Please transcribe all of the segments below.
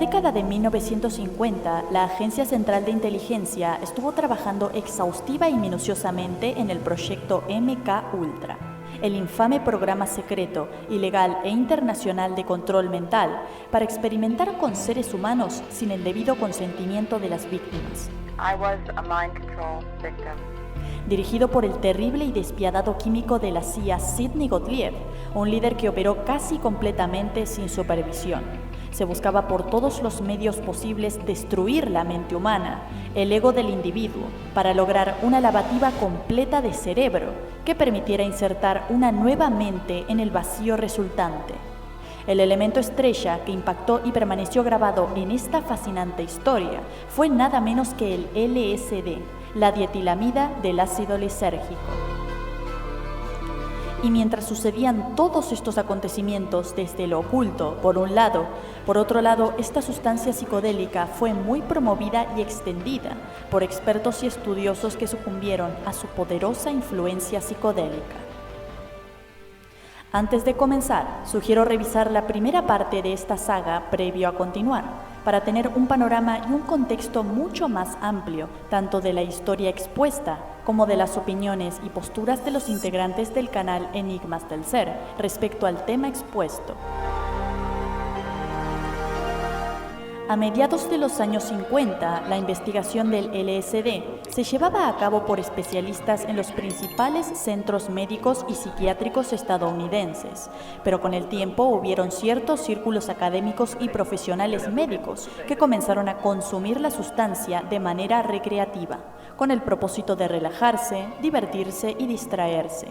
década de 1950, la Agencia Central de Inteligencia estuvo trabajando exhaustiva y minuciosamente en el proyecto MK Ultra, el infame programa secreto, ilegal e internacional de control mental para experimentar con seres humanos sin el debido consentimiento de las víctimas. I was a mind control victim. Dirigido por el terrible y despiadado químico de la CIA Sidney Gottlieb, un líder que operó casi completamente sin supervisión. Se buscaba por todos los medios posibles destruir la mente humana, el ego del individuo, para lograr una lavativa completa de cerebro que permitiera insertar una nueva mente en el vacío resultante. El elemento estrella que impactó y permaneció grabado en esta fascinante historia fue nada menos que el LSD, la dietilamida del ácido lisérgico. Y mientras sucedían todos estos acontecimientos desde lo oculto, por un lado, por otro lado, esta sustancia psicodélica fue muy promovida y extendida por expertos y estudiosos que sucumbieron a su poderosa influencia psicodélica. Antes de comenzar, sugiero revisar la primera parte de esta saga previo a continuar, para tener un panorama y un contexto mucho más amplio, tanto de la historia expuesta como de las opiniones y posturas de los integrantes del canal Enigmas del Ser respecto al tema expuesto. A mediados de los años 50, la investigación del LSD se llevaba a cabo por especialistas en los principales centros médicos y psiquiátricos estadounidenses, pero con el tiempo hubieron ciertos círculos académicos y profesionales médicos que comenzaron a consumir la sustancia de manera recreativa, con el propósito de relajarse, divertirse y distraerse,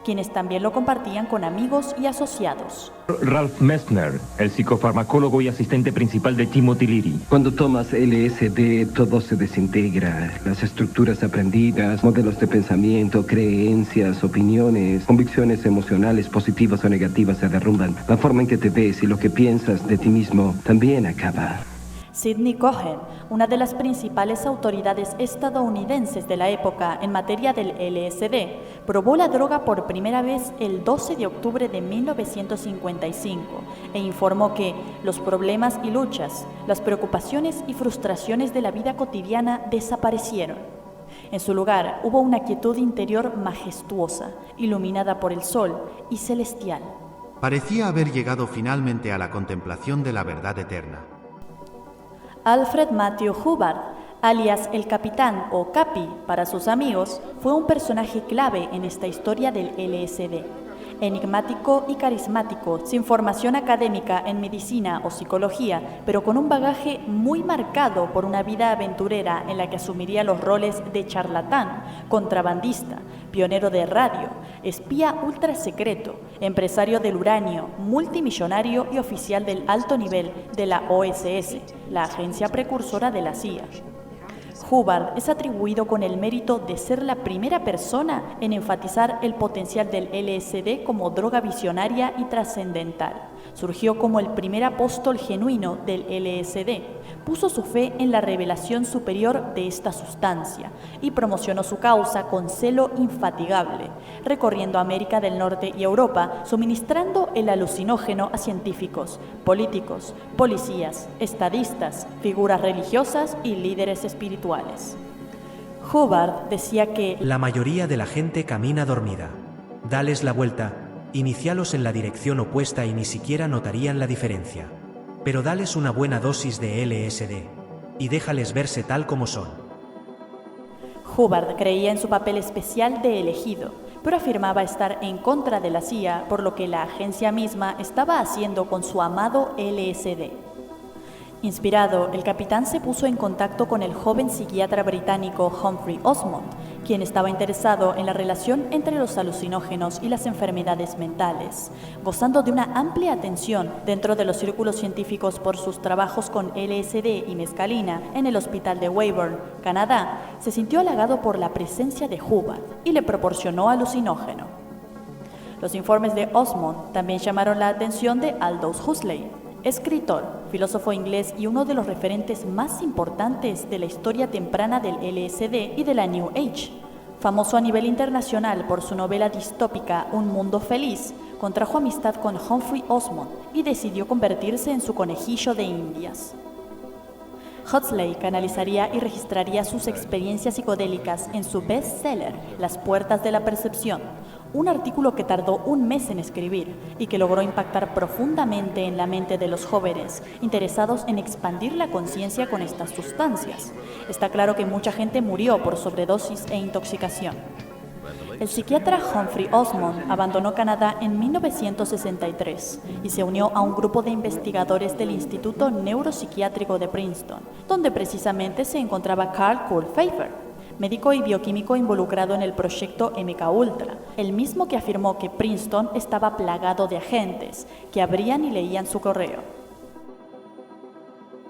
quienes también lo compartían con amigos y asociados. Ralph Messner, el psicofarmacólogo y asistente principal de Timothy Leary. Cuando tomas LSD, todo se desintegra. Las estructuras aprendidas, modelos de pensamiento, creencias, opiniones, convicciones emocionales positivas o negativas se derrumban. La forma en que te ves y lo que piensas de ti mismo también acaba. Sidney Cohen, una de las principales autoridades estadounidenses de la época en materia del LSD, probó la droga por primera vez el 12 de octubre de 1955 e informó que los problemas y luchas, las preocupaciones y frustraciones de la vida cotidiana desaparecieron. En su lugar hubo una quietud interior majestuosa, iluminada por el sol y celestial. Parecía haber llegado finalmente a la contemplación de la verdad eterna. Alfred Matthew Hubbard, alias el Capitán o Capi para sus amigos, fue un personaje clave en esta historia del LSD. Enigmático y carismático, sin formación académica en medicina o psicología, pero con un bagaje muy marcado por una vida aventurera en la que asumiría los roles de charlatán, contrabandista, pionero de radio, espía ultra secreto, empresario del uranio, multimillonario y oficial del alto nivel de la OSS, la agencia precursora de la CIA. Hubbard es atribuido con el mérito de ser la primera persona en enfatizar el potencial del LSD como droga visionaria y trascendental. Surgió como el primer apóstol genuino del LSD, puso su fe en la revelación superior de esta sustancia y promocionó su causa con celo infatigable, recorriendo América del Norte y Europa, suministrando el alucinógeno a científicos, políticos, policías, estadistas, figuras religiosas y líderes espirituales. Hubbard decía que la mayoría de la gente camina dormida. Dales la vuelta, inicialos en la dirección opuesta y ni siquiera notarían la diferencia. Pero dales una buena dosis de LSD y déjales verse tal como son. Hubbard creía en su papel especial de elegido, pero afirmaba estar en contra de la CIA por lo que la agencia misma estaba haciendo con su amado LSD. Inspirado, el capitán se puso en contacto con el joven psiquiatra británico Humphrey Osmond, quien estaba interesado en la relación entre los alucinógenos y las enfermedades mentales. Gozando de una amplia atención dentro de los círculos científicos por sus trabajos con LSD y mescalina en el hospital de Weyburn, Canadá, se sintió halagado por la presencia de Hubbard y le proporcionó alucinógeno. Los informes de Osmond también llamaron la atención de Aldous Huxley, escritor, filósofo inglés y uno de los referentes más importantes de la historia temprana del LSD y de la New Age. Famoso a nivel internacional por su novela distópica Un Mundo Feliz, contrajo amistad con Humphrey Osmond y decidió convertirse en su conejillo de Indias. Huxley canalizaría y registraría sus experiencias psicodélicas en su bestseller Las puertas de la percepción, un artículo que tardó un mes en escribir y que logró impactar profundamente en la mente de los jóvenes interesados en expandir la conciencia con estas sustancias. Está claro que mucha gente murió por sobredosis e intoxicación. El psiquiatra Humphrey Osmond abandonó Canadá en 1963 y se unió a un grupo de investigadores del Instituto Neuropsiquiátrico de Princeton, donde precisamente se encontraba Carl Kurt Pfeiffer, médico y bioquímico involucrado en el proyecto MKUltra, el mismo que afirmó que Princeton estaba plagado de agentes que abrían y leían su correo.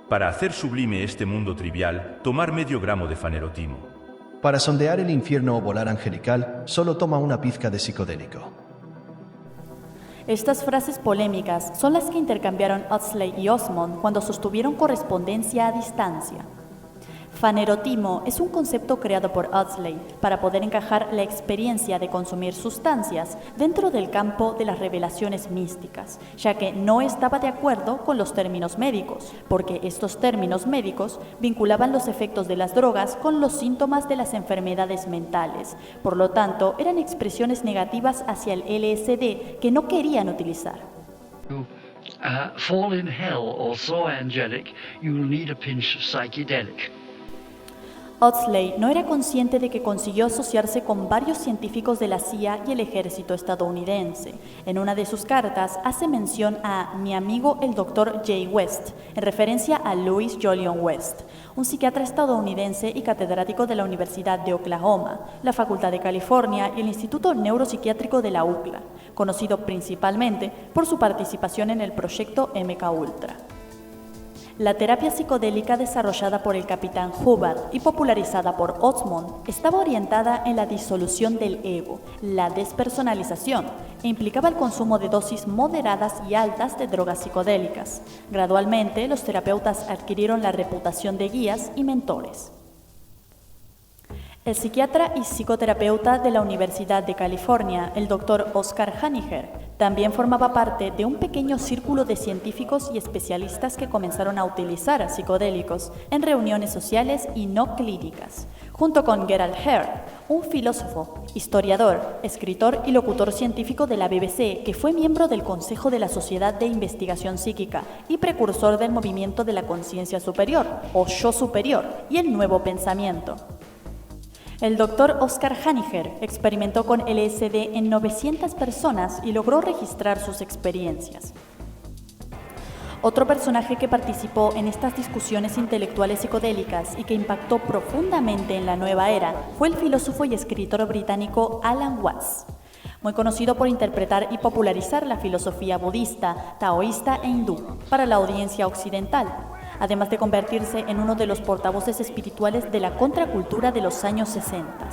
Para hacer sublime este mundo trivial, tomar medio gramo de fanerotimo. Para sondear el infierno o volar angelical, solo toma una pizca de psicodélico. Estas frases polémicas son las que intercambiaron Huxley y Osmond cuando sostuvieron correspondencia a distancia. Fanerotimo es un concepto creado por Huxley para poder encajar la experiencia de consumir sustancias dentro del campo de las revelaciones místicas, ya que no estaba de acuerdo con los términos médicos, porque estos términos médicos vinculaban los efectos de las drogas con los síntomas de las enfermedades mentales. Por lo tanto, eran expresiones negativas hacia el LSD que no querían utilizar. Fall in hell or so angelic, you will need a pinch of psychedelic. Huxley no era consciente de que consiguió asociarse con varios científicos de la CIA y el ejército estadounidense. En una de sus cartas hace mención a mi amigo el Dr. Jay West, en referencia a Louis Jolion West, un psiquiatra estadounidense y catedrático de la Universidad de Oklahoma, la Facultad de California y el Instituto Neuropsiquiátrico de la UCLA, conocido principalmente por su participación en el proyecto MKUltra. La terapia psicodélica desarrollada por el capitán Hubbard y popularizada por Osmond estaba orientada en la disolución del ego, la despersonalización, e implicaba el consumo de dosis moderadas y altas de drogas psicodélicas. Gradualmente, los terapeutas adquirieron la reputación de guías y mentores. El psiquiatra y psicoterapeuta de la Universidad de California, el Dr. Oscar Haniger, también formaba parte de un pequeño círculo de científicos y especialistas que comenzaron a utilizar psicodélicos en reuniones sociales y no clínicas, junto con Gerald Heard, un filósofo, historiador, escritor y locutor científico de la BBC que fue miembro del Consejo de la Sociedad de Investigación Psíquica y precursor del movimiento de la conciencia superior, o yo superior, y el nuevo pensamiento. El Dr. Oscar Haniger experimentó con LSD en 900 personas y logró registrar sus experiencias. Otro personaje que participó en estas discusiones intelectuales psicodélicas y que impactó profundamente en la nueva era fue el filósofo y escritor británico Alan Watts, muy conocido por interpretar y popularizar la filosofía budista, taoísta e hindú para la audiencia occidental, además de convertirse en uno de los portavoces espirituales de la contracultura de los años 60.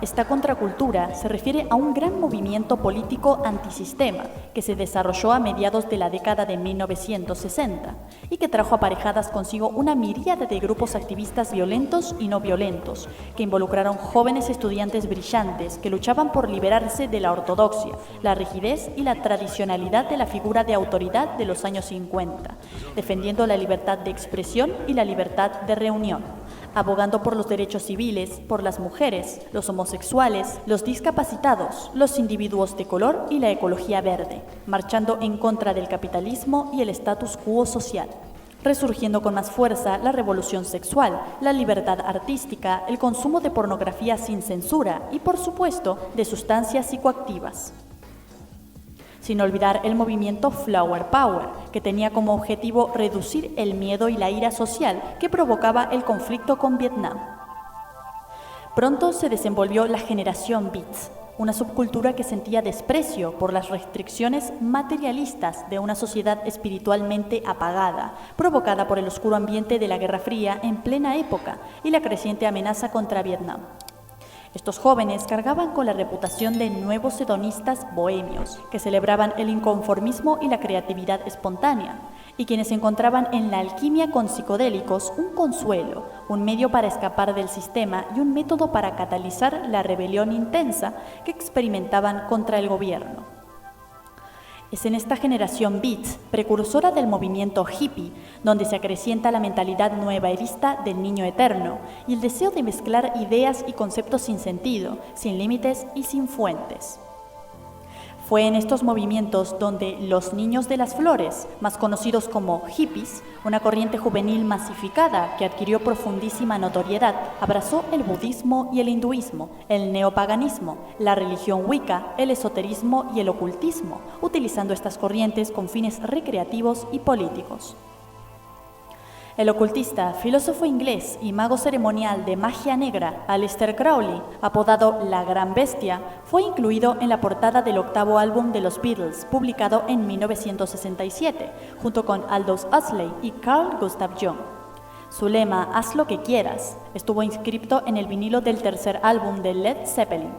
Esta contracultura se refiere a un gran movimiento político antisistema que se desarrolló a mediados de la década de 1960 y que trajo aparejadas consigo una miríada de grupos activistas violentos y no violentos que involucraron jóvenes estudiantes brillantes que luchaban por liberarse de la ortodoxia, la rigidez y la tradicionalidad de la figura de autoridad de los años 50, defendiendo la libertad de expresión y la libertad de reunión, abogando por los derechos civiles, por las mujeres, los homosexuales, los discapacitados, los individuos de color y la ecología verde, marchando en contra del capitalismo y el status quo social, resurgiendo con más fuerza la revolución sexual, la libertad artística, el consumo de pornografía sin censura y, por supuesto, de sustancias psicoactivas. Sin olvidar el movimiento Flower Power, que tenía como objetivo reducir el miedo y la ira social que provocaba el conflicto con Vietnam. Pronto se desenvolvió la generación Beats, una subcultura que sentía desprecio por las restricciones materialistas de una sociedad espiritualmente apagada, provocada por el oscuro ambiente de la Guerra Fría en plena época y la creciente amenaza contra Vietnam. Estos jóvenes cargaban con la reputación de nuevos hedonistas bohemios, que celebraban el inconformismo y la creatividad espontánea, y quienes encontraban en la alquimia con psicodélicos un consuelo, un medio para escapar del sistema y un método para catalizar la rebelión intensa que experimentaban contra el gobierno. Es en esta generación beat, precursora del movimiento hippie, donde se acrecienta la mentalidad nuevaerista del niño eterno y el deseo de mezclar ideas y conceptos sin sentido, sin límites y sin fuentes. Fue en estos movimientos donde los niños de las flores, más conocidos como hippies, una corriente juvenil masificada que adquirió profundísima notoriedad, abrazó el budismo y el hinduismo, el neopaganismo, la religión wicca, el esoterismo y el ocultismo, utilizando estas corrientes con fines recreativos y políticos. El ocultista, filósofo inglés y mago ceremonial de magia negra, Aleister Crowley, apodado La Gran Bestia, fue incluido en la portada del 8º álbum de los Beatles, publicado en 1967, junto con Aldous Huxley y Carl Gustav Jung. Su lema, «Haz lo que quieras», estuvo inscrito en el vinilo del 3er álbum de Led Zeppelin.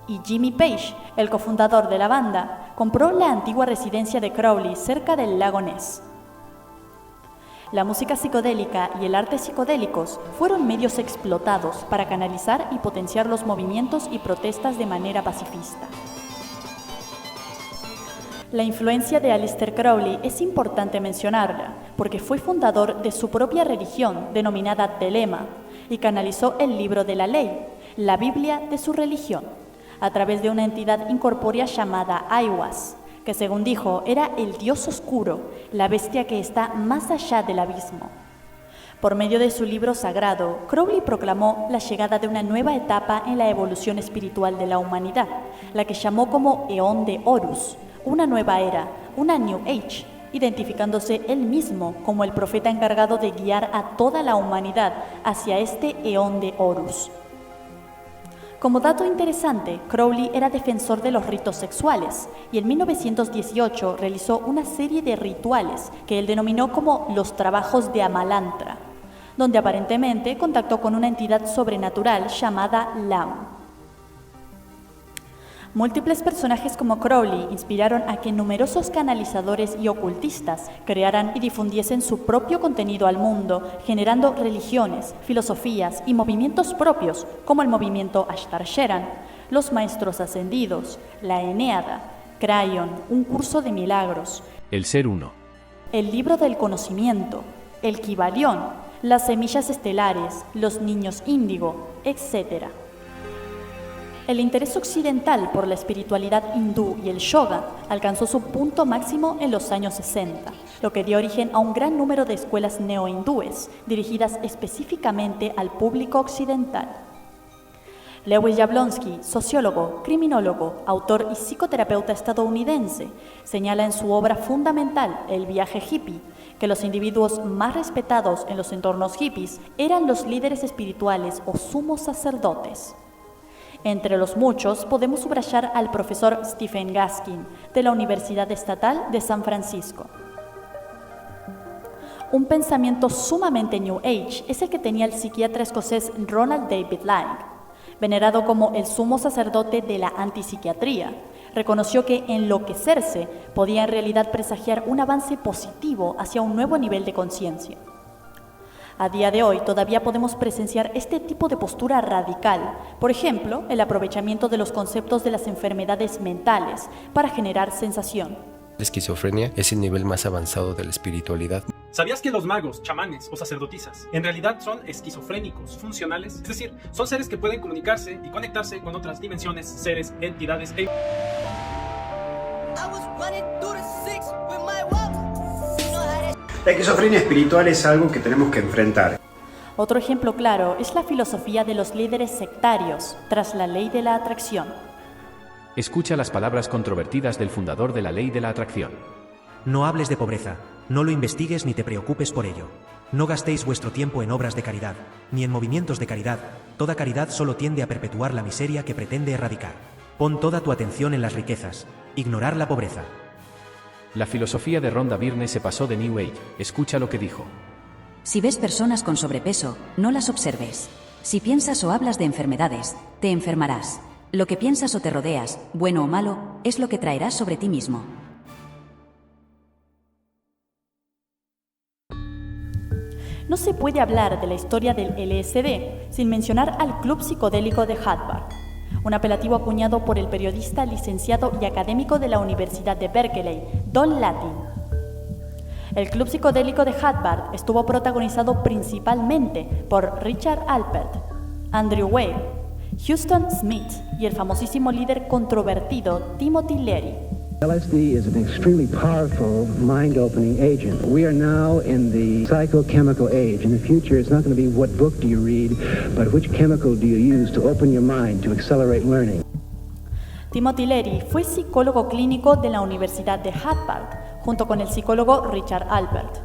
Y Jimmy Page, el cofundador de la banda, compró la antigua residencia de Crowley cerca del lago Ness. La música psicodélica y el arte psicodélicos fueron medios explotados para canalizar y potenciar los movimientos y protestas de manera pacifista. La influencia de Aleister Crowley es importante mencionarla, porque fue fundador de su propia religión, denominada Telema, y canalizó el libro de la ley, la Biblia de su religión, a través de una entidad incorpórea llamada Aiwass, que según dijo era el dios oscuro, la bestia que está más allá del abismo. Por medio de su libro sagrado, Crowley proclamó la llegada de una nueva etapa en la evolución espiritual de la humanidad, la que llamó como Eón de Horus, una nueva era, una New Age, identificándose él mismo como el profeta encargado de guiar a toda la humanidad hacia este Eón de Horus. Como dato interesante, Crowley era defensor de los ritos sexuales y en 1918 realizó una serie de rituales que él denominó como los trabajos de Amalantra, donde aparentemente contactó con una entidad sobrenatural llamada Lam. Múltiples personajes como Crowley inspiraron a que numerosos canalizadores y ocultistas crearan y difundiesen su propio contenido al mundo, generando religiones, filosofías y movimientos propios, como el movimiento Ashtar Sheran, los Maestros Ascendidos, la Eneada, Crayon, un curso de milagros, el Ser Uno, el Libro del Conocimiento, el Kybalión, las Semillas Estelares, los Niños Índigo, etc. El interés occidental por la espiritualidad hindú y el yoga alcanzó su punto máximo en los años 60, lo que dio origen a un gran número de escuelas neo-hindúes, dirigidas específicamente al público occidental. Lewis Jablonski, sociólogo, criminólogo, autor y psicoterapeuta estadounidense, señala en su obra fundamental, El viaje hippie, que los individuos más respetados en los entornos hippies eran los líderes espirituales o sumos sacerdotes. Entre los muchos podemos subrayar al profesor Stephen Gaskin, de la Universidad Estatal de San Francisco. Un pensamiento sumamente New Age es el que tenía el psiquiatra escocés Ronald David Lang. Venerado como el sumo sacerdote de la antipsiquiatría, reconoció que enloquecerse podía en realidad presagiar un avance positivo hacia un nuevo nivel de conciencia. A día de hoy todavía podemos presenciar este tipo de postura radical, por ejemplo, el aprovechamiento de los conceptos de las enfermedades mentales para generar sensación. La esquizofrenia es el nivel más avanzado de la espiritualidad. ¿Sabías que los magos, chamanes o sacerdotisas en realidad son esquizofrénicos funcionales? Es decir, son seres que pueden comunicarse y conectarse con otras dimensiones, seres, entidades e... La esquizofrenia espiritual es algo que tenemos que enfrentar. Otro ejemplo claro es la filosofía de los líderes sectarios, tras la ley de la atracción. Escucha las palabras controvertidas del fundador de la ley de la atracción. No hables de pobreza, no lo investigues ni te preocupes por ello. No gastéis vuestro tiempo en obras de caridad, ni en movimientos de caridad. Toda caridad solo tiende a perpetuar la miseria que pretende erradicar. Pon toda tu atención en las riquezas, ignorar la pobreza. La filosofía de Rhonda Byrne se pasó de New Age. Escucha lo que dijo. Si ves personas con sobrepeso, no las observes. Si piensas o hablas de enfermedades, te enfermarás. Lo que piensas o te rodeas, bueno o malo, es lo que traerás sobre ti mismo. No se puede hablar de la historia del LSD sin mencionar al Club Psicodélico de Harvard, un apelativo acuñado por el periodista, licenciado y académico de la Universidad de Berkeley, Don Latin. El club psicodélico de Harvard estuvo protagonizado principalmente por Richard Alpert, Andrew Weil, Huston Smith y el famosísimo líder controvertido Timothy Leary. LSD is an extremely powerful, mind-opening agent. We are now in the psychochemical age. In the future, it's not going to be what book do you read, but which chemical do you use to open your mind, to accelerate learning. Timothy Leary fue psicólogo clínico de la Universidad de Harvard, junto con el psicólogo Richard Alpert.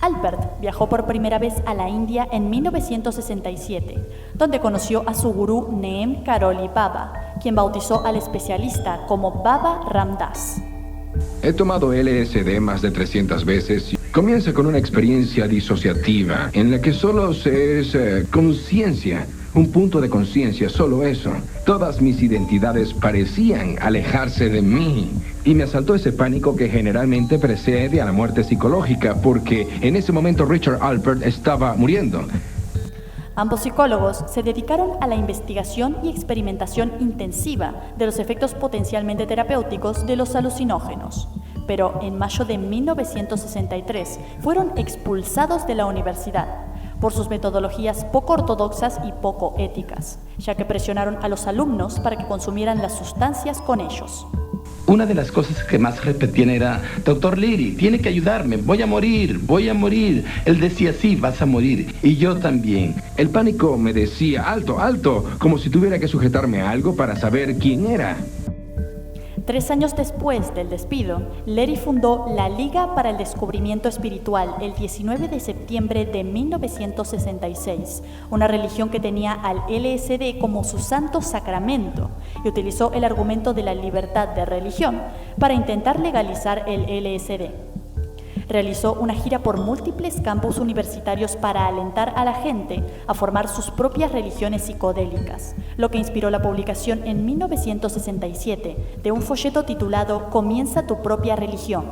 Alpert viajó por primera vez a la India en 1967, donde conoció a su gurú Neem Karoli Baba, quien bautizó al especialista como Baba Ram Das. He tomado LSD más de 300 veces. Comienza con una experiencia disociativa, en la que solo se es conciencia, un punto de conciencia, solo eso. Todas mis identidades parecían alejarse de mí. Y me asaltó ese pánico que generalmente precede a la muerte psicológica, porque en ese momento Richard Alpert estaba muriendo. Ambos psicólogos se dedicaron a la investigación y experimentación intensiva de los efectos potencialmente terapéuticos de los alucinógenos. Pero en mayo de 1963 fueron expulsados de la universidad por sus metodologías poco ortodoxas y poco éticas, ya que presionaron a los alumnos para que consumieran las sustancias con ellos. Una de las cosas que más repetían era: Dr. Leary, tiene que ayudarme, voy a morir, voy a morir. Él decía: sí, vas a morir. Y yo también. El pánico me decía: alto, alto, como si tuviera que sujetarme a algo para saber quién era. 3 años después del despido, Leary fundó la Liga para el Descubrimiento Espiritual el 19 de septiembre de 1966, una religión que tenía al LSD como su santo sacramento, y utilizó el argumento de la libertad de religión para intentar legalizar el LSD. Realizó una gira por múltiples campus universitarios para alentar a la gente a formar sus propias religiones psicodélicas, lo que inspiró la publicación en 1967 de un folleto titulado Comienza tu propia religión.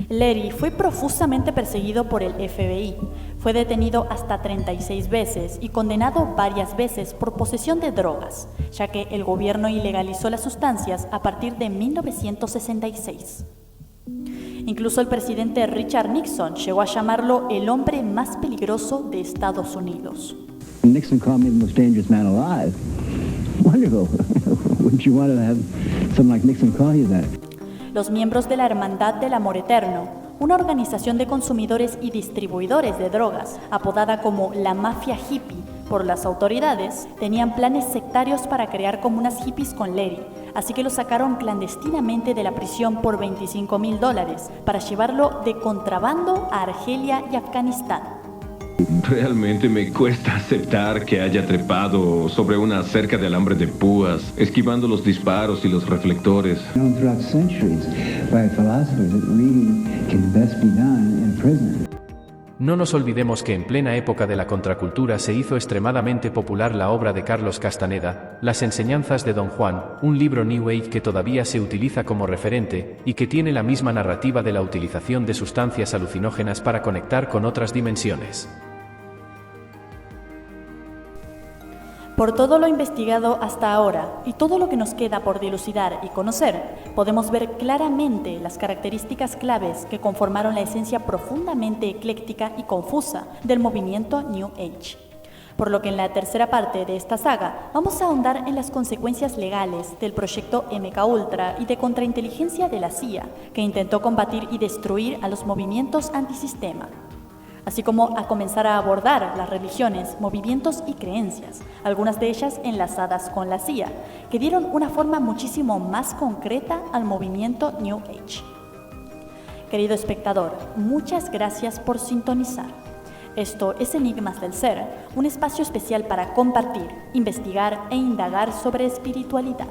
Leary fue profusamente perseguido por el FBI, fue detenido hasta 36 veces y condenado varias veces por posesión de drogas, ya que el gobierno ilegalizó las sustancias a partir de 1966. Incluso el presidente Richard Nixon llegó a llamarlo el hombre más peligroso de Estados Unidos. Nixon called me the most dangerous man alive. Wonderful. Wouldn't you want to have someone like Nixon call you that? Los miembros de la Hermandad del Amor Eterno, una organización de consumidores y distribuidores de drogas, apodada como la mafia hippie por las autoridades, tenían planes sectarios para crear comunas hippies con Leary, así que lo sacaron clandestinamente de la prisión por $25,000 para llevarlo de contrabando a Argelia y Afganistán. Realmente me cuesta aceptar que haya trepado sobre una cerca de alambre de púas, esquivando los disparos y los reflectores. Throughout centuries by philosophers that reading can best be done in prison. No nos olvidemos que en plena época de la contracultura se hizo extremadamente popular la obra de Carlos Castaneda, Las enseñanzas de Don Juan, un libro New Age que todavía se utiliza como referente, y que tiene la misma narrativa de la utilización de sustancias alucinógenas para conectar con otras dimensiones. Por todo lo investigado hasta ahora y todo lo que nos queda por dilucidar y conocer, podemos ver claramente las características claves que conformaron la esencia profundamente ecléctica y confusa del movimiento New Age. Por lo que en la tercera parte de esta saga vamos a ahondar en las consecuencias legales del proyecto MKUltra y de contrainteligencia de la CIA, que intentó combatir y destruir a los movimientos antisistema, así como a comenzar a abordar las religiones, movimientos y creencias, algunas de ellas enlazadas con la CIA, que dieron una forma muchísimo más concreta al movimiento New Age. Querido espectador, muchas gracias por sintonizar. Esto es Enigmas del Ser, un espacio especial para compartir, investigar e indagar sobre espiritualidad.